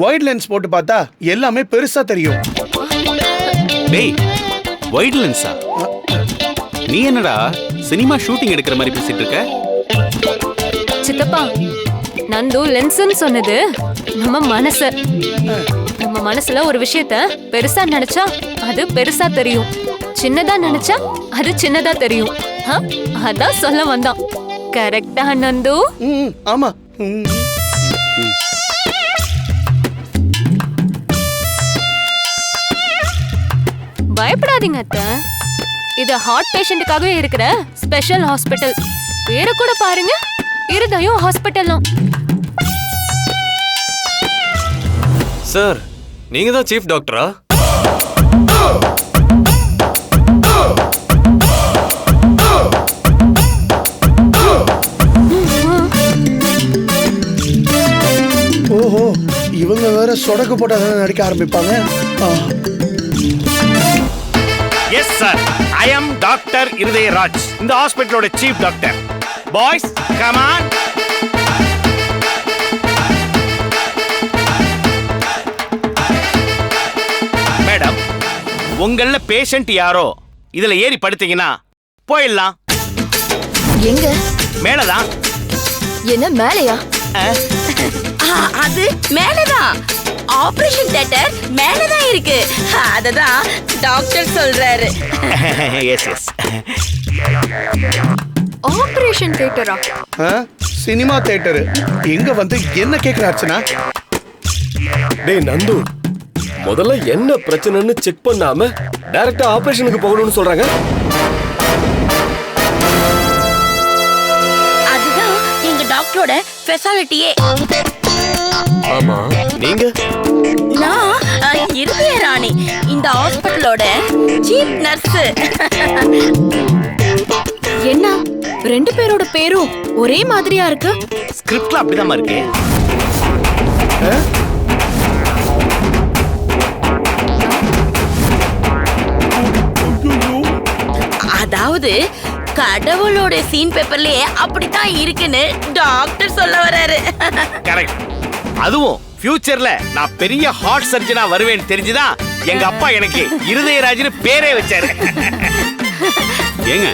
White lens போட்டு பார்த்தா எல்லாமே பெருசா தெரியும். டேய், வைட் லென்ஸா? நீ என்னடா சினிமா ஷூட்டிங் எடுக்கிற மாதிரி பேசிட்டு இருக்க? சித்தப்பா, நந்து லென்ஸ்னு சொன்னது நம்ம மனசு. நம்ம மனசுல ஒரு விஷயத்த பெருசா நினைச்சா அது பெருசா தெரியும், சின்னதா நினைச்சா அது சின்னதா தெரியும். அதான் சொல்ல வந்தான். கரெக்டா நந்து? ஆமா. பயப்படாதீங்க அத்தை, இது ஹார்ட் பேஷண்ட்டுக்காகவே இருக்கிற ஸ்பெஷல் ஹாஸ்பிட்டல். பேரை கூட பாருங்க, இருதயம் ஹாஸ்பிட்டலும். சார், நீங்க தான் சீஃப் டாக்டரா? ஓஹோ, இவங்க வேற சொடக்கு போட்டாதான் நடிக்க ஆரம்பிப்பாங்க. Yes sir, I am doctor Irudayaraj, இந்த ஹாஸ்பிட்டலோட chief doctor. Boys come on. Madam, உங்கள பேஷண்ட் யாரோ இதுல ஏறி படுத்தீங்கன்னா போயிடலாம். எங்க? மேலதான். என்ன மேலையா? அது மேலதான். ஆபரேஷன் தியேட்டர் மேலதான் இருக்கு. அததான் டாக்டர் சொல்றாரு. Yes yes. ஆபரேஷன் தியேட்டரா? சினிமா தியேட்டர் எங்க வந்து என்ன கேக்குற அர்ச்சனா? டேய் நந்து, முதல்ல என்ன பிரச்சனைன்னு செக் பண்ணாம டைரக்டா ஆபரேஷனுக்கு போகணும்னு சொல்றாங்க. அதுதான் எங்க டாக்டரோட ஸ்பெஷாலிட்டியே. ஆமா, நீங்க? நான் இருதய ராணி, இந்த ஹாஸ்பிட்டலோட சீஃப் நர்ஸ். என்ன ரெண்டு பேரோட பேரும் ஒரே மாதிரியா இருக்கு? ஸ்கிரிப்ட்ல அப்படிதான் இருக்கு. அதாவது கடவுளோட சீன் பேப்பர்லயே அப்படித்தான் இருக்குன்னு டாக்டர் சொல்ல வராரு. கரெக்ட். அதுவும் ஃபியூச்சர்ல நான் பெரிய ஹார்ட் சர்ஜனா வருவேன்னு தெரிஞ்சுதான் எங்க அப்பா எனக்கு இருதயராஜ்னு பேரே வச்சாரு. ஏங்க,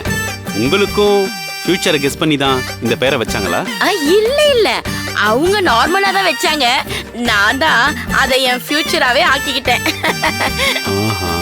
உங்களுக்கும் ஃபியூச்சரை கெஸ் பண்ணி தான் இந்த பேரை வச்சாங்களா? இல்ல இல்ல, அவங்க நார்மலா தான் வச்சாங்க. நான் தான் அதை என் ஃபியூச்சராவே ஆக்கிக்கிட்டேன். ஆஹா.